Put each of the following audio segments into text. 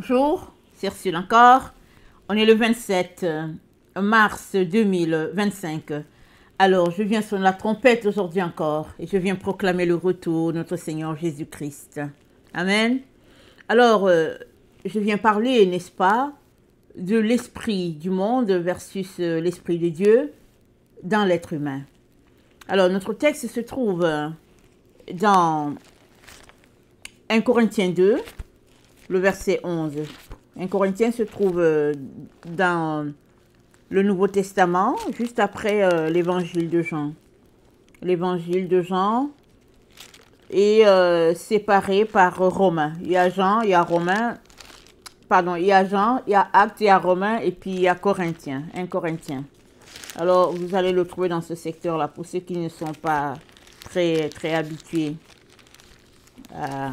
Bonjour, c'est Ursule encore. On est le 27 mars 2025. Alors, je viens sur la trompette aujourd'hui encore et je viens proclamer le retour de notre Seigneur Jésus-Christ. Amen. Alors, je viens parler, n'est-ce pas, de l'esprit du monde versus l'esprit de Dieu dans l'être humain. Alors, notre texte se trouve dans 1 Corinthiens 2, le verset 11. 1 Corinthiens se trouve dans le Nouveau Testament, juste après l'évangile de Jean. L'évangile de Jean est séparé par Romains. Il y a Jean, il y a Romains, pardon, il y a Jean, il y a Actes, il y a Romains et puis il y a Corinthiens, 1 Corinthiens. Alors, vous allez le trouver dans ce secteur-là pour ceux qui ne sont pas très habitués à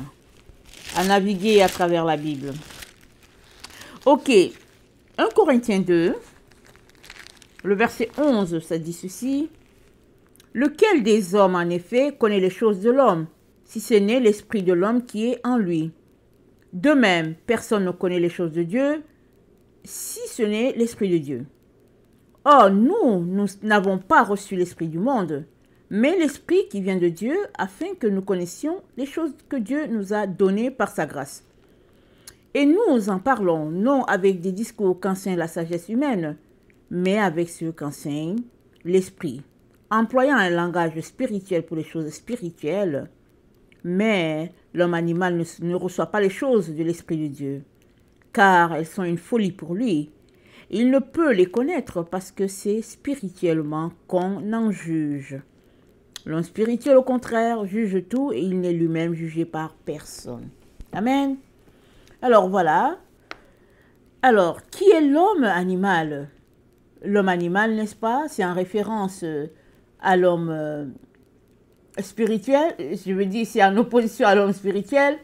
naviguer à travers la Bible. Ok, 1 Corinthiens 2, le verset 11, ça dit ceci. Lequel des hommes, en effet, connaît les choses de l'homme, si ce n'est l'esprit de l'homme qui est en lui? De même, personne ne connaît les choses de Dieu, si ce n'est l'esprit de Dieu. Or, nous n'avons pas reçu l'esprit du monde, mais l'esprit qui vient de Dieu, afin que nous connaissions les choses que Dieu nous a données par sa grâce. Et nous en parlons, non avec des discours qu'enseigne la sagesse humaine, mais avec ceux qu'enseigne l'esprit, employant un langage spirituel pour les choses spirituelles. Mais l'homme animal ne reçoit pas les choses de l'esprit de Dieu, car elles sont une folie pour lui. Il ne peut les connaître parce que c'est spirituellement qu'on en juge. L'homme spirituel, au contraire, juge tout et il n'est lui-même jugé par personne. Amen. Alors voilà. Alors, qui est l'homme animal? L'homme animal, n'est-ce pas? C'est en référence à l'homme spirituel. Je veux dire, c'est en opposition à l'homme spirituel.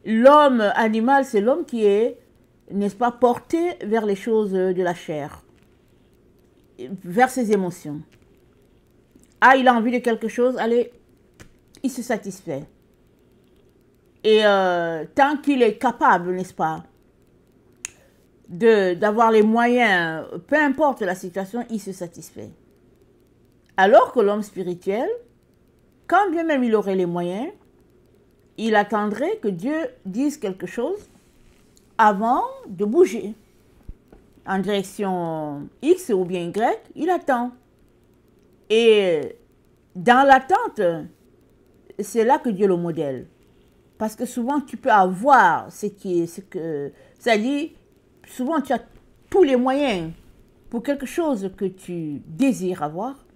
L'homme animal, c'est l'homme qui est, n'est-ce pas, porté vers les choses de la chair, vers ses émotions. Ah, il a envie de quelque chose, allez, il se satisfait. Et tant qu'il est capable, n'est-ce pas, d'avoir les moyens, peu importe la situation, il se satisfait. Alors que l'homme spirituel, quand bien même il aurait les moyens, il attendrait que Dieu dise quelque chose avant de bouger en direction X ou bien Y, il attend. Et dans l'attente, c'est là que Dieu le modèle. Parce que souvent, tu peux avoir c'est-à-dire, souvent, tu as tous les moyens pour quelque chose que tu désires avoir,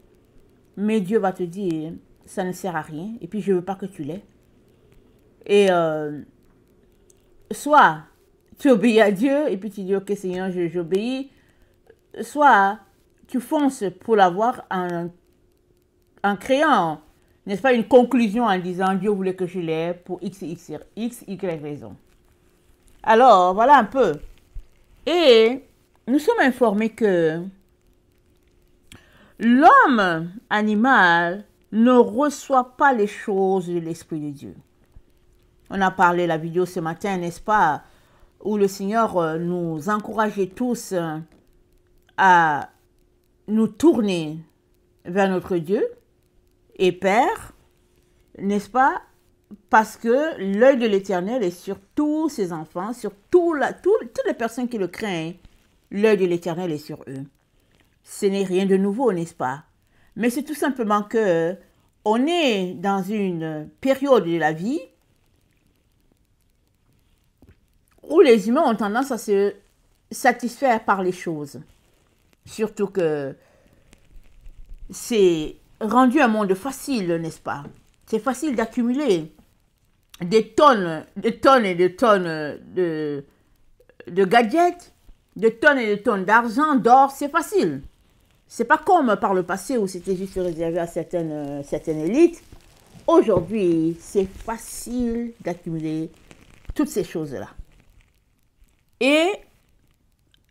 mais Dieu va te dire, ça ne sert à rien, et puis je ne veux pas que tu l'aies. Et soit tu obéis à Dieu, et puis tu dis, ok Seigneur, j'obéis, soit tu fonces pour l'avoir en créant, n'est-ce pas, une conclusion en disant Dieu voulait que je l'aie pour X, Y raison. Alors, voilà un peu. Et nous sommes informés que l'homme animal ne reçoit pas les choses de l'Esprit de Dieu. On a parlé la vidéo ce matin, n'est-ce pas, où le Seigneur nous encourageait tous à nous tourner vers notre Dieu et Père, n'est-ce pas? Parce que l'œil de l'Éternel est sur tous ses enfants, sur toutes les personnes qui le craignent. L'œil de l'Éternel est sur eux. Ce n'est rien de nouveau, n'est-ce pas? Mais c'est tout simplement que on est dans une période de la vie où les humains ont tendance à se satisfaire par les choses. Surtout que c'est rendu un monde facile, n'est-ce pas? C'est facile d'accumuler des tonnes et des tonnes de gadgets, de tonnes et de tonnes d'argent, d'or, c'est facile. C'est pas comme par le passé où c'était juste réservé à certaines élites. Aujourd'hui, c'est facile d'accumuler toutes ces choses-là. Et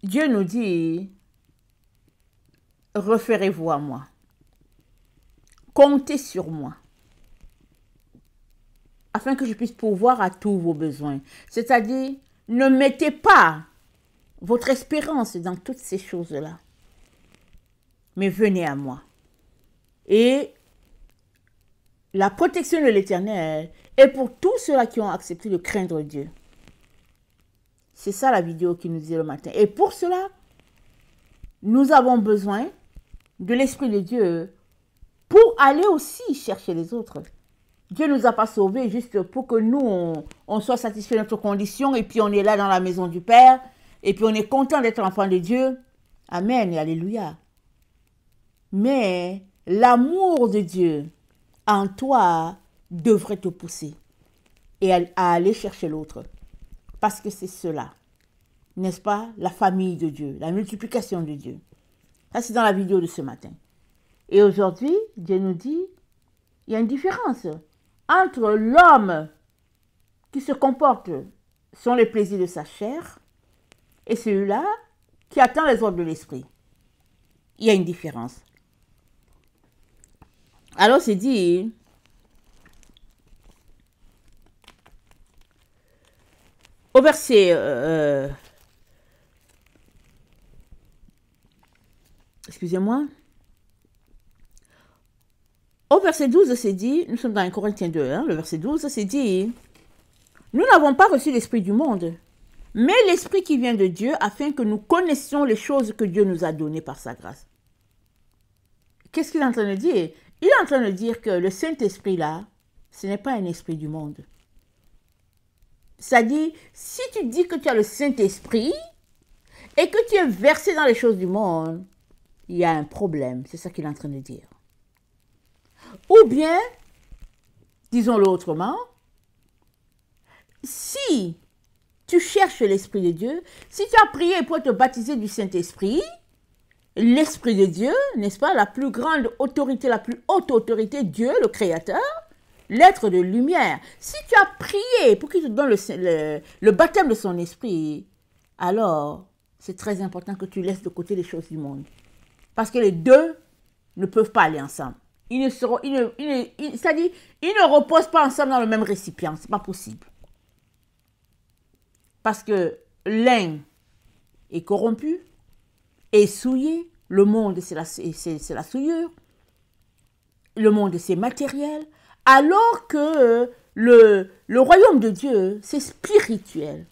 Dieu nous dit, référez-vous à moi. Comptez sur moi. Afin que je puisse pourvoir à tous vos besoins. C'est-à-dire, ne mettez pas votre espérance dans toutes ces choses-là, mais venez à moi. Et la protection de l'Éternel est pour tous ceux-là qui ont accepté de craindre Dieu. C'est ça la vidéo qui nous dit le matin. Et pour cela, nous avons besoin de l'Esprit de Dieu pour aller aussi chercher les autres. Dieu ne nous a pas sauvés juste pour que nous, on soit satisfait de notre condition et puis on est là dans la maison du Père et puis on est content d'être enfant de Dieu. Amen et alléluia. Mais l'amour de Dieu en toi devrait te pousser et à aller chercher l'autre. Parce que c'est cela, n'est-ce pas, la famille de Dieu, la multiplication de Dieu. Ça, c'est dans la vidéo de ce matin. Et aujourd'hui, Dieu nous dit, il y a une différence entre l'homme qui se comporte selon les plaisirs de sa chair et celui-là qui attend les ordres de l'esprit. Il y a une différence. Alors, c'est dit, au verset, excusez-moi, au verset 12, c'est dit, nous sommes dans 1 Corinthiens 2, le verset 12, c'est dit, nous n'avons pas reçu l'esprit du monde, mais l'esprit qui vient de Dieu, afin que nous connaissions les choses que Dieu nous a données par sa grâce. Qu'est-ce qu'il est en train de dire? Il est en train de dire que le Saint-Esprit là, ce n'est pas un esprit du monde. C'est-à-dire, si tu dis que tu as le Saint-Esprit et que tu es versé dans les choses du monde, il y a un problème. C'est ça qu'il est en train de dire. Ou bien, disons-le autrement, si tu cherches l'Esprit de Dieu, si tu as prié pour te baptiser du Saint-Esprit, l'Esprit de Dieu, n'est-ce pas, la plus grande autorité, la plus haute autorité, Dieu, le Créateur, l'être de lumière. Si tu as prié pour qu'il te donne le baptême de son esprit, alors c'est très important que tu laisses de côté les choses du monde. Parce que les deux ne peuvent pas aller ensemble. C'est-à-dire, ils ne reposent pas ensemble dans le même récipient. Ce n'est pas possible. Parce que l'un est corrompu, est souillé. Le monde, c'est la souillure. Le monde, c'est matériel. Alors que le royaume de Dieu, c'est spirituel.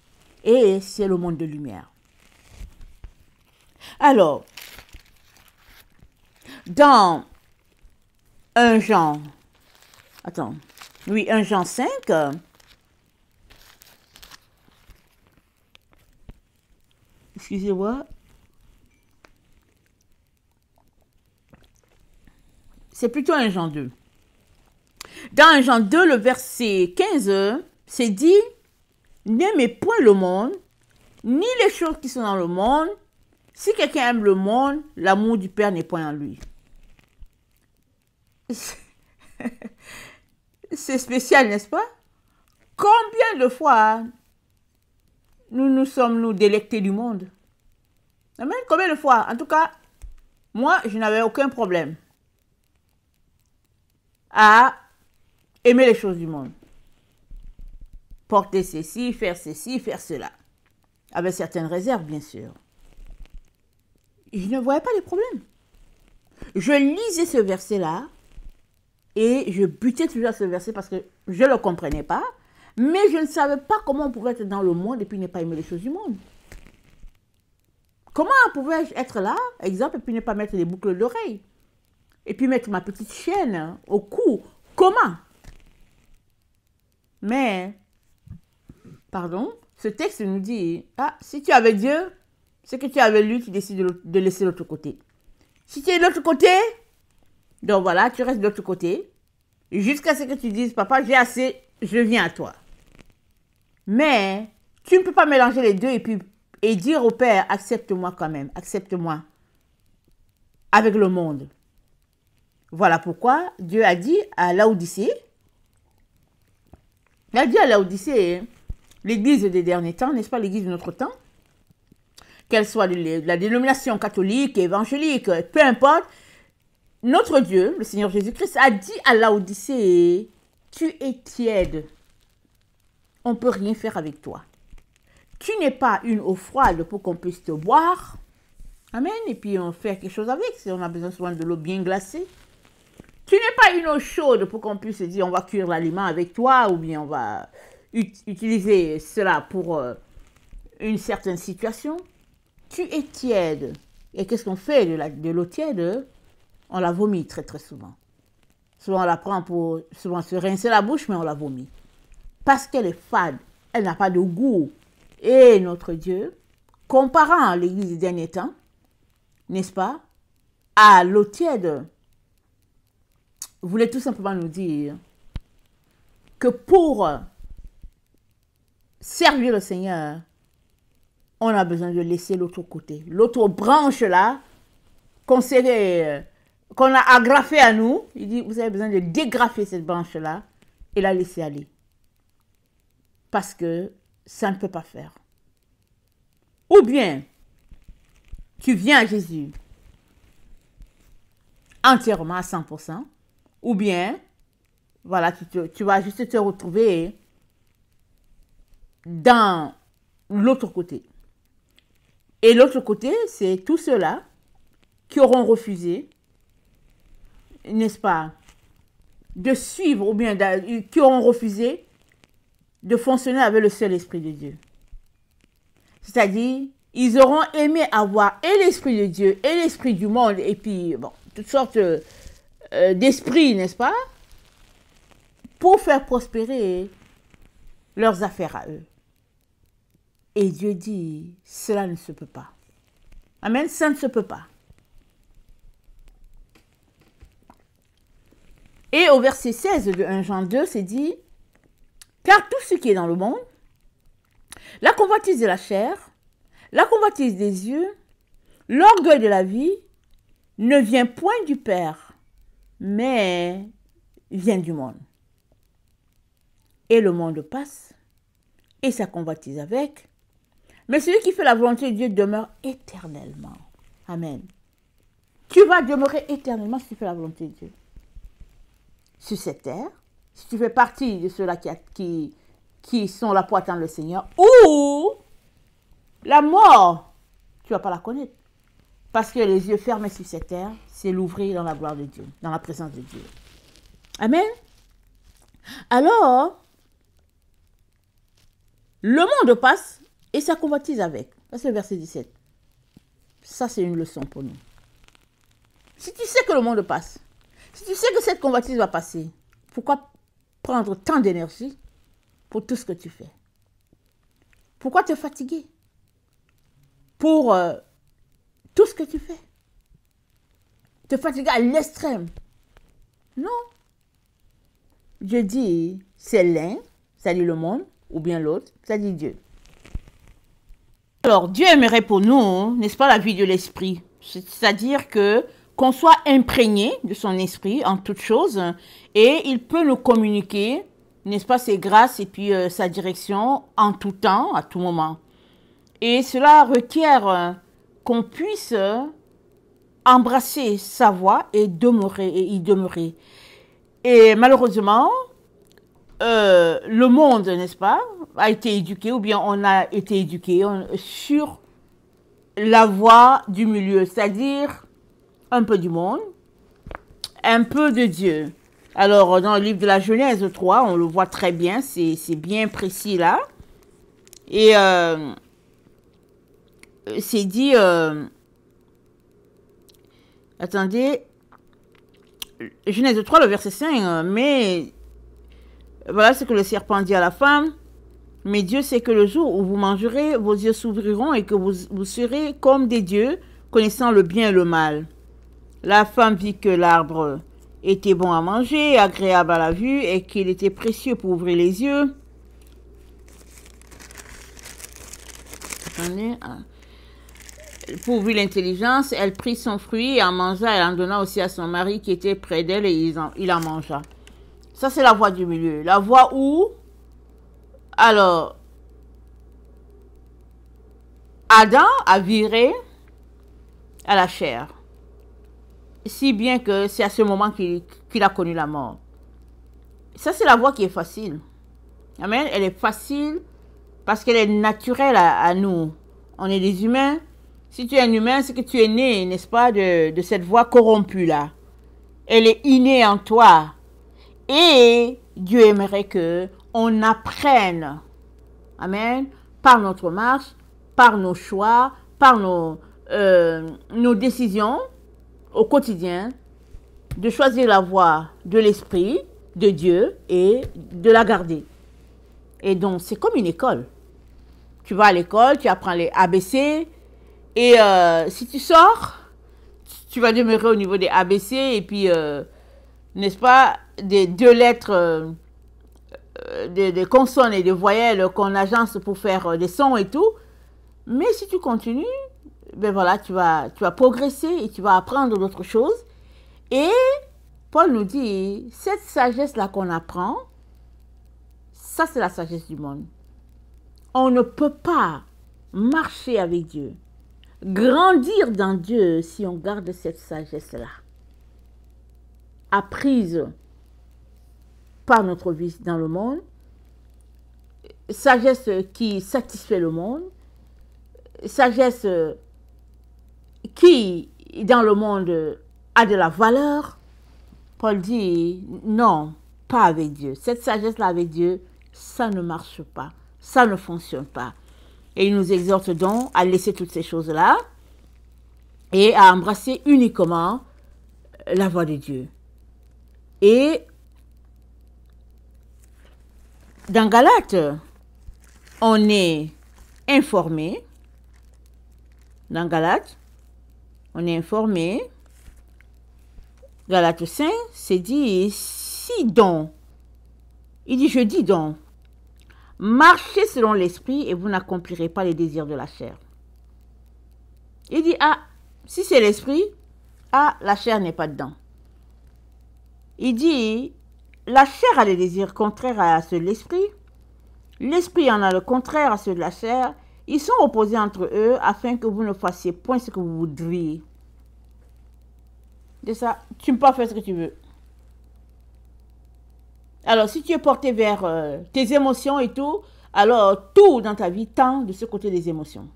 Et c'est le monde de lumière. Alors, dans 1 Jean, 1 Jean 5, excusez-moi, c'est plutôt 1 Jean 2. Dans 1 Jean 2, le verset 15, c'est dit, n'aimez point le monde, ni les choses qui sont dans le monde. Si quelqu'un aime le monde, l'amour du Père n'est point en lui. C'est spécial, n'est-ce pas? Combien de fois nous sommes délectés du monde? Amen. Combien de fois? En tout cas, moi, je n'avais aucun problème à aimer les choses du monde. Porter ceci, faire cela. Avec certaines réserves, bien sûr. Je ne voyais pas les problèmes. Je lisais ce verset-là et je butais toujours à ce verset parce que je ne le comprenais pas, mais je ne savais pas comment on pouvait être dans le monde et puis ne pas aimer les choses du monde. Comment pouvais-je être là, exemple, et puis ne pas mettre des boucles d'oreilles? Et puis mettre ma petite chaîne au cou? Comment? Mais, pardon, ce texte nous dit, si tu avais Dieu, ce que tu avais lu, tu décides de laisser l'autre côté. Si tu es de l'autre côté, donc voilà, tu restes de l'autre côté, jusqu'à ce que tu dises, papa, j'ai assez, je viens à toi. Mais, tu ne peux pas mélanger les deux et dire au Père, accepte-moi quand même, accepte-moi avec le monde. Voilà pourquoi Dieu a dit à Laodicée, l'église des derniers temps, n'est-ce pas, l'église de notre temps, qu'elle soit de la dénomination catholique, évangélique, peu importe, notre Dieu, le Seigneur Jésus-Christ, a dit à Laodicée, tu es tiède, on ne peut rien faire avec toi. Tu n'es pas une eau froide pour qu'on puisse te boire. Amen. Et puis on fait quelque chose avec, si on a besoin souvent de l'eau bien glacée. Tu n'es pas une eau chaude pour qu'on puisse dire on va cuire l'aliment avec toi ou bien on va utiliser cela pour une certaine situation. Tu es tiède. Et qu'est-ce qu'on fait de l'eau tiède? On la vomit très très souvent. Souvent on la prend pour souvent se rincer la bouche, mais on la vomit. Parce qu'elle est fade, elle n'a pas de goût. Et notre Dieu, comparant l'Église des derniers temps, n'est-ce pas, à l'eau tiède, voulait tout simplement nous dire que pour servir le Seigneur, on a besoin de laisser l'autre côté. L'autre branche là, qu'on a agrafée à nous, il dit, vous avez besoin de dégrafer cette branche là et la laisser aller. Parce que ça ne peut pas faire. Ou bien, tu viens à Jésus entièrement à 100%, ou bien, voilà, tu vas juste te retrouver dans l'autre côté. Et l'autre côté, c'est tous ceux-là qui auront refusé, n'est-ce pas, de suivre, ou bien qui auront refusé de fonctionner avec le seul Esprit de Dieu. C'est-à-dire, ils auront aimé avoir et l'Esprit de Dieu et l'Esprit du monde, et puis, bon, toutes sortes d'esprits, n'est-ce pas, pour faire prospérer leurs affaires à eux. Et Dieu dit, cela ne se peut pas. Amen, ça ne se peut pas. Et au verset 16 de 1 Jean 2, c'est dit, car tout ce qui est dans le monde, la convoitise de la chair, la convoitise des yeux, l'orgueil de la vie, ne vient point du Père, mais vient du monde. Et le monde passe, et sa convoitise avec, mais celui qui fait la volonté de Dieu demeure éternellement. Amen. Tu vas demeurer éternellement si tu fais la volonté de Dieu. Sur cette terre, si tu fais partie de ceux-là qui sont là pour attendre le Seigneur, ou la mort, tu ne vas pas la connaître. Parce que les yeux fermés sur cette terre, c'est l'ouvrir dans la gloire de Dieu, dans la présence de Dieu. Amen. Alors, le monde passe et sa convoitise avec. Ça, c'est le verset 17. Ça, c'est une leçon pour nous. Si tu sais que le monde passe, si tu sais que cette convoitise va passer, pourquoi prendre tant d'énergie pour tout ce que tu fais? Pourquoi te fatiguer pour tout ce que tu fais? Te fatiguer à l'extrême? Non. Dieu dit, c'est l'un, c'est-à-dire le monde, ou bien l'autre, c'est-à-dire Dieu. Alors, Dieu aimerait pour nous, n'est-ce pas, la vie de l'esprit. C'est-à-dire qu'on soit imprégné de son esprit en toutes choses et il peut nous communiquer, n'est-ce pas, ses grâces et puis sa direction en tout temps, à tout moment. Et cela requiert qu'on puisse embrasser sa voix et y demeurer. Et malheureusement, le monde, n'est-ce pas, a été éduqué, ou bien on a été éduqué sur la voie du milieu, c'est-à-dire un peu du monde, un peu de Dieu. Alors, dans le livre de la Genèse 3, on le voit très bien, c'est bien précis là. Et c'est dit, attendez, Genèse 3, le verset 5, mais voilà ce que le serpent dit à la femme. Mais Dieu sait que le jour où vous mangerez, vos yeux s'ouvriront et que vous serez comme des dieux, connaissant le bien et le mal. La femme vit que l'arbre était bon à manger, agréable à la vue, et qu'il était précieux pour ouvrir les yeux. Attendez. Pour ouvrir l'intelligence, elle prit son fruit et en mangea. Elle en donna aussi à son mari qui était près d'elle et il en mangea. Ça, c'est la voie du milieu. La voie où, alors, Adam a viré à la chair. Si bien que c'est à ce moment qu'il a connu la mort. Ça, c'est la voie qui est facile. Amen. Elle est facile Parce qu'elle est naturelle à nous. On est des humains. Si tu es un humain, c'est que tu es né, n'est-ce pas, de cette voix corrompue-là. Elle est innée en toi. Et Dieu aimerait que on apprenne, amen, par notre marche, par nos choix, par nos décisions au quotidien, de choisir la voie de l'Esprit, de Dieu et de la garder. Et donc, c'est comme une école. Tu vas à l'école, tu apprends les ABC, et si tu sors, tu vas demeurer au niveau des ABC, et puis, n'est-ce pas, des deux lettres, des consonnes et des voyelles qu'on agence pour faire des sons et tout. Mais si tu continues, ben voilà, tu vas progresser et tu vas apprendre d'autres choses. Et Paul nous dit, cette sagesse-là qu'on apprend, ça c'est la sagesse du monde. On ne peut pas marcher avec Dieu, grandir dans Dieu si on garde cette sagesse-là, apprise par notre vie dans le monde, sagesse qui satisfait le monde, sagesse qui, dans le monde, a de la valeur. Paul dit, non, pas avec Dieu. Cette sagesse-là avec Dieu, ça ne marche pas, ça ne fonctionne pas. Et il nous exhorte donc à laisser toutes ces choses-là et à embrasser uniquement la voix de Dieu. Et dans Galates, on est informé. Dans Galates, on est informé. Galates 5, c'est dit, si donc, il dit, je dis donc, marchez selon l'esprit et vous n'accomplirez pas les désirs de la chair. Il dit, ah, si c'est l'esprit, ah, la chair n'est pas dedans. Il dit, la chair a des désirs contraires à ceux de l'esprit. L'esprit en a le contraire à ceux de la chair. Ils sont opposés entre eux afin que vous ne fassiez point ce que vous voudriez. De ça, tu ne peux pas faire ce que tu veux. Alors, si tu es porté vers tes émotions et tout, alors tout dans ta vie tend de ce côté des émotions.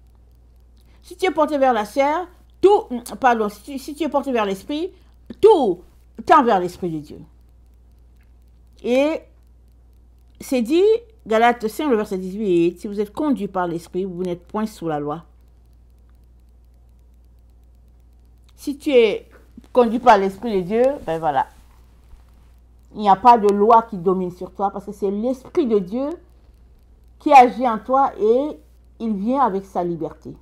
Si tu es porté vers la chair, tout, pardon, si tu es porté vers l'esprit, tout tend vers l'esprit de Dieu. Et c'est dit, Galates 5, le verset 18, si vous êtes conduit par l'esprit, vous n'êtes point sous la loi. Si tu es conduit par l'esprit de Dieu, ben voilà. Il n'y a pas de loi qui domine sur toi parce que c'est l'esprit de Dieu qui agit en toi et il vient avec sa liberté.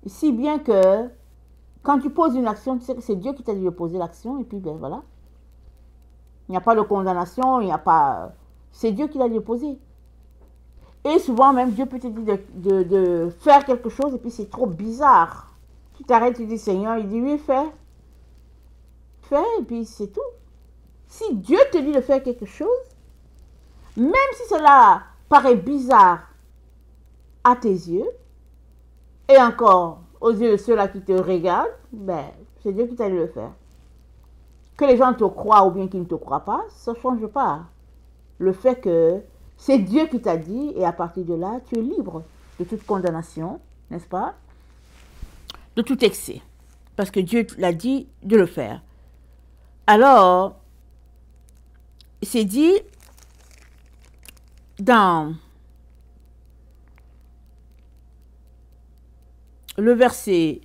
Si bien que quand tu poses une action, tu sais que c'est Dieu qui t'a dit de poser l'action et puis ben voilà. Il n'y a pas de condamnation, il n'y a pas... C'est Dieu qui l'a dit de poser. Et souvent même Dieu peut te dire de faire quelque chose et puis c'est trop bizarre. Tu t'arrêtes, tu dis Seigneur, il dit oui, fais. Fais et puis c'est tout. Si Dieu te dit de faire quelque chose, même si cela paraît bizarre à tes yeux, et encore aux yeux de ceux-là qui te regardent, ben, c'est Dieu qui t'a dit de le faire. Que les gens te croient ou bien qu'ils ne te croient pas, ça ne change pas. Le fait que c'est Dieu qui t'a dit, et à partir de là, tu es libre de toute condamnation, n'est-ce pas? De tout excès. Parce que Dieu l'a dit de le faire. Alors, c'est dit dans le verset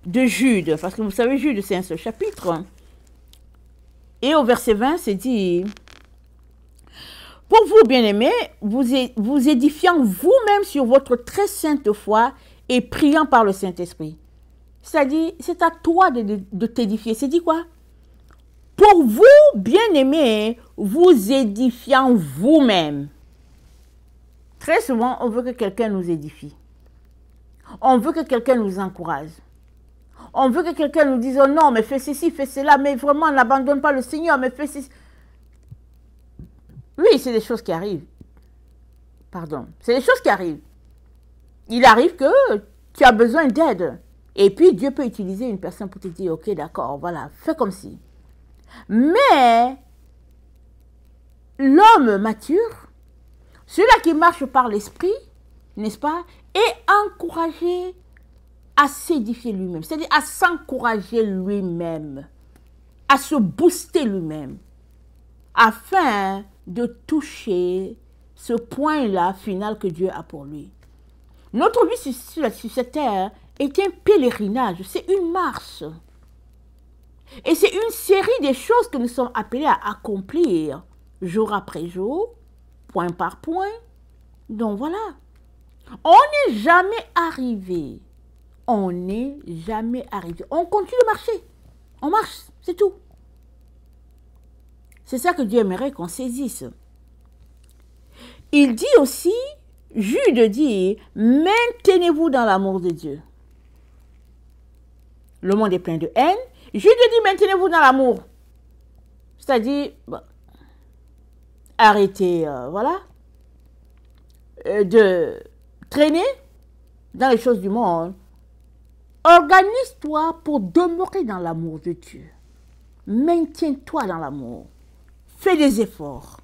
de Jude, parce que vous savez, Jude, c'est un seul chapitre. Et au verset 20, c'est dit, pour vous, bien-aimés, vous édifiant vous-même sur votre très sainte foi et priant par le Saint-Esprit. C'est-à-dire, c'est à toi de t'édifier. C'est dit quoi? Pour vous, bien-aimés, vous édifiant vous-même. Très souvent, on veut que quelqu'un nous édifie. On veut que quelqu'un nous encourage. On veut que quelqu'un nous dise, oh non, mais fais ceci, fais cela, mais vraiment, n'abandonne pas le Seigneur, mais fais ceci. Oui, c'est des choses qui arrivent. Pardon, c'est des choses qui arrivent. Il arrive que tu as besoin d'aide. Et puis, Dieu peut utiliser une personne pour te dire, ok, d'accord, voilà, fais comme ci. Mais, l'homme mature, Celui-là qui marche par l'esprit, n'est-ce pas, est encouragé à s'édifier lui-même, c'est-à-dire à s'encourager lui-même, à se booster lui-même, afin de toucher ce point-là final que Dieu a pour lui. Notre vie sur cette terre est un pèlerinage, c'est une marche. Et c'est une série de choses que nous sommes appelés à accomplir, jour après jour, point par point. Donc voilà, on n'est jamais arrivé. On n'est jamais arrivé. On continue de marcher. On marche, c'est tout. C'est ça que Dieu aimerait qu'on saisisse. Il dit aussi, Jude dit, maintenez-vous dans l'amour de Dieu. Le monde est plein de haine. Jude dit, maintenez-vous dans l'amour. C'est-à-dire, bon, arrêtez, voilà, de traîner dans les choses du monde. Organise-toi pour demeurer dans l'amour de Dieu. Maintiens-toi dans l'amour. Fais des efforts.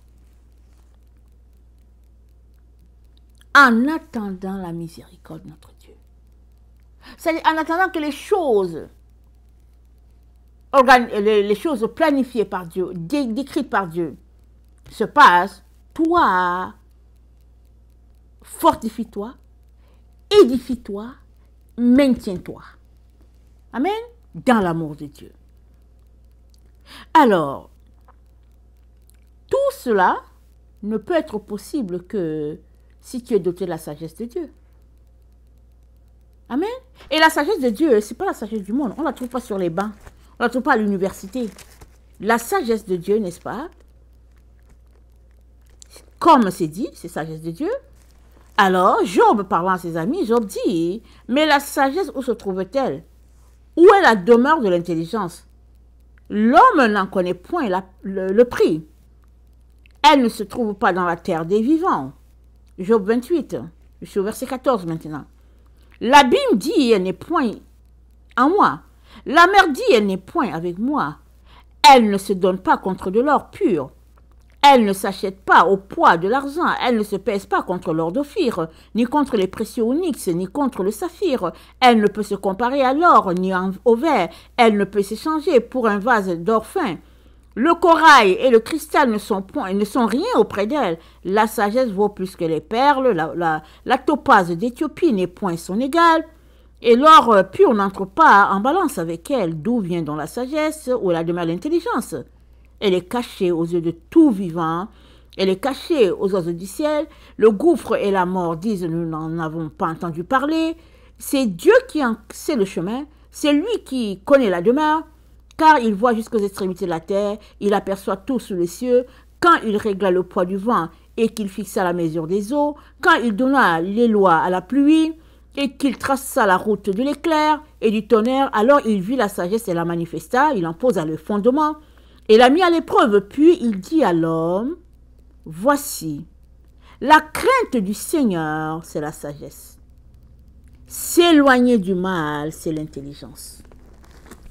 En attendant la miséricorde de notre Dieu. C'est-à-dire en attendant que les choses planifiées par Dieu, décrites par Dieu, se passent, toi, fortifie-toi, édifie-toi, maintiens-toi. Amen. Dans l'amour de Dieu. Alors, tout cela ne peut être possible que si tu es doté de la sagesse de Dieu. Amen. Et la sagesse de Dieu, ce n'est pas la sagesse du monde. On ne la trouve pas sur les bancs. On ne la trouve pas à l'université. La sagesse de Dieu, n'est-ce pas? Comme c'est dit, c'est sagesse de Dieu. Alors, Job, parlant à ses amis, Job dit, mais la sagesse, où se trouve-t-elle? Où est la demeure de l'intelligence? L'homme n'en connaît point le prix. Elle ne se trouve pas dans la terre des vivants. Job 28, je suis au verset 14 maintenant. L'abîme dit, elle n'est point en moi. La mer dit, elle n'est point avec moi. Elle ne se donne pas contre de l'or pur. Elle ne s'achète pas au poids de l'argent, elle ne se pèse pas contre l'or d'Ophir, ni contre les précieux onyx, ni contre le saphir. Elle ne peut se comparer à l'or, ni au verre. Elle ne peut s'échanger pour un vase d'or fin. Le corail et le cristal ne sont rien auprès d'elle. La sagesse vaut plus que les perles. La topaze d'Éthiopie n'est point son égale. Et l'or pur n'entre pas en balance avec elle. D'où vient donc la sagesse ou la demeure de l'intelligence? Elle est cachée aux yeux de tout vivant. Elle est cachée aux oiseaux du ciel. Le gouffre et la mort disent, nous n'en avons pas entendu parler. C'est Dieu qui en sait le chemin. C'est lui qui connaît la demeure. Car il voit jusqu'aux extrémités de la terre. Il aperçoit tout sous les cieux. Quand il régla le poids du vent et qu'il fixa la mesure des eaux. Quand il donna les lois à la pluie et qu'il traça la route de l'éclair et du tonnerre. Alors il vit la sagesse et la manifesta. Il en posa le fondement. Et l'a mis à l'épreuve, puis il dit à l'homme, voici, la crainte du Seigneur, c'est la sagesse. S'éloigner du mal, c'est l'intelligence.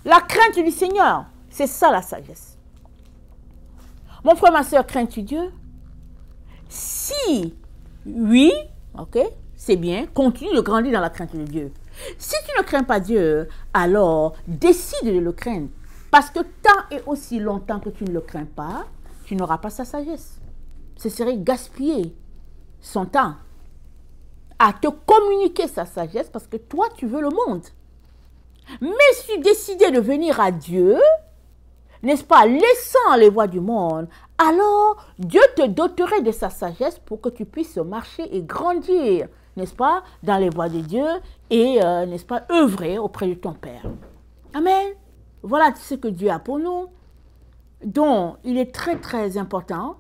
La crainte du Seigneur, c'est ça la sagesse. Mon frère, ma soeur, crains-tu Dieu? Si, oui, ok, c'est bien, continue de grandir dans la crainte de Dieu. Si tu ne crains pas Dieu, alors décide de le craindre. Parce que tant et aussi longtemps que tu ne le crains pas, tu n'auras pas sa sagesse. Ce serait gaspiller son temps à te communiquer sa sagesse parce que toi, tu veux le monde. Mais si tu décidais de venir à Dieu, n'est-ce pas, laissant les voies du monde, alors Dieu te doterait de sa sagesse pour que tu puisses marcher et grandir, n'est-ce pas, dans les voies de Dieu et, n'est-ce pas, œuvrer auprès de ton Père. Amen. Voilà ce que Dieu a pour nous. Donc, il est très, très important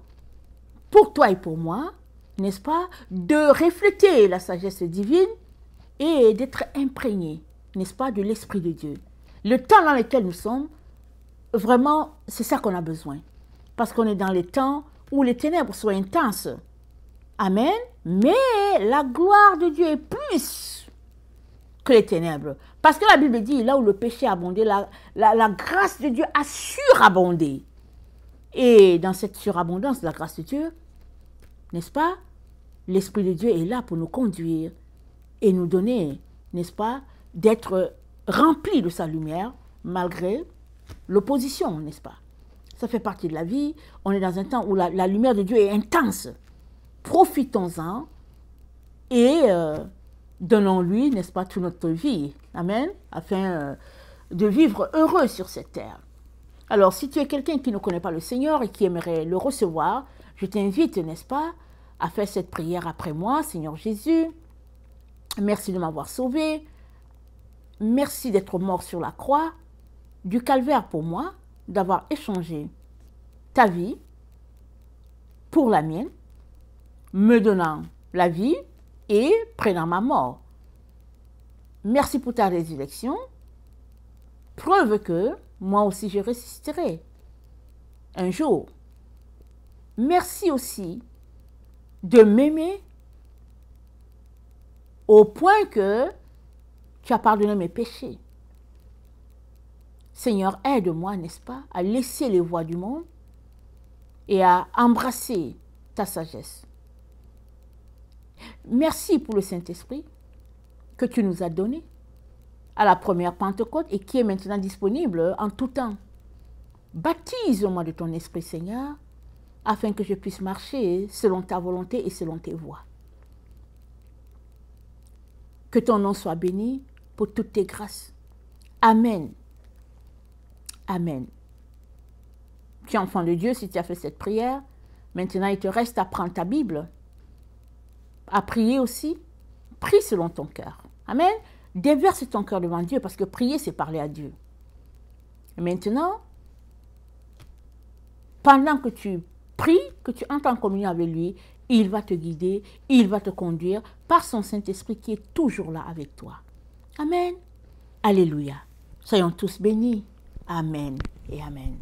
pour toi et pour moi, n'est-ce pas, de refléter la sagesse divine et d'être imprégné, n'est-ce pas, de l'Esprit de Dieu. Le temps dans lequel nous sommes, vraiment, c'est ça qu'on a besoin. Parce qu'on est dans les temps où les ténèbres sont intenses. Amen. Mais la gloire de Dieu est plus que les ténèbres. Parce que la Bible dit, là où le péché a abondé, la grâce de Dieu a surabondé. Et dans cette surabondance de la grâce de Dieu, n'est-ce pas, l'Esprit de Dieu est là pour nous conduire et nous donner, n'est-ce pas, d'être remplis de sa lumière malgré l'opposition, n'est-ce pas? Ça fait partie de la vie. On est dans un temps où la lumière de Dieu est intense. Profitons-en et donnons-lui, n'est-ce pas, toute notre vie. Amen. Afin de vivre heureux sur cette terre. Alors, si tu es quelqu'un qui ne connaît pas le Seigneur et qui aimerait le recevoir, je t'invite, n'est-ce pas, à faire cette prière après moi. Seigneur Jésus, merci de m'avoir sauvé. Merci d'être mort sur la croix du calvaire pour moi, d'avoir échangé ta vie pour la mienne, me donnant la vie et prenant ma mort. Merci pour ta résurrection, preuve que moi aussi je résisterai un jour. Merci aussi de m'aimer au point que tu as pardonné mes péchés. Seigneur, aide-moi, n'est-ce pas, à laisser les voies du monde et à embrasser ta sagesse. Merci pour le Saint-Esprit que tu nous as donné à la première Pentecôte et qui est maintenant disponible en tout temps. Baptise-moi de ton Esprit, Seigneur, afin que je puisse marcher selon ta volonté et selon tes voies. Que ton nom soit béni pour toutes tes grâces. Amen. Amen. Tu es enfant de Dieu si tu as fait cette prière. Maintenant, il te reste à prendre ta Bible, à prier aussi. Prie selon ton cœur. Amen. Déverse ton cœur devant Dieu parce que prier, c'est parler à Dieu. Et maintenant, pendant que tu pries, que tu entres en communion avec lui, il va te guider, il va te conduire par son Saint-Esprit qui est toujours là avec toi. Amen. Alléluia. Soyons tous bénis. Amen et amen.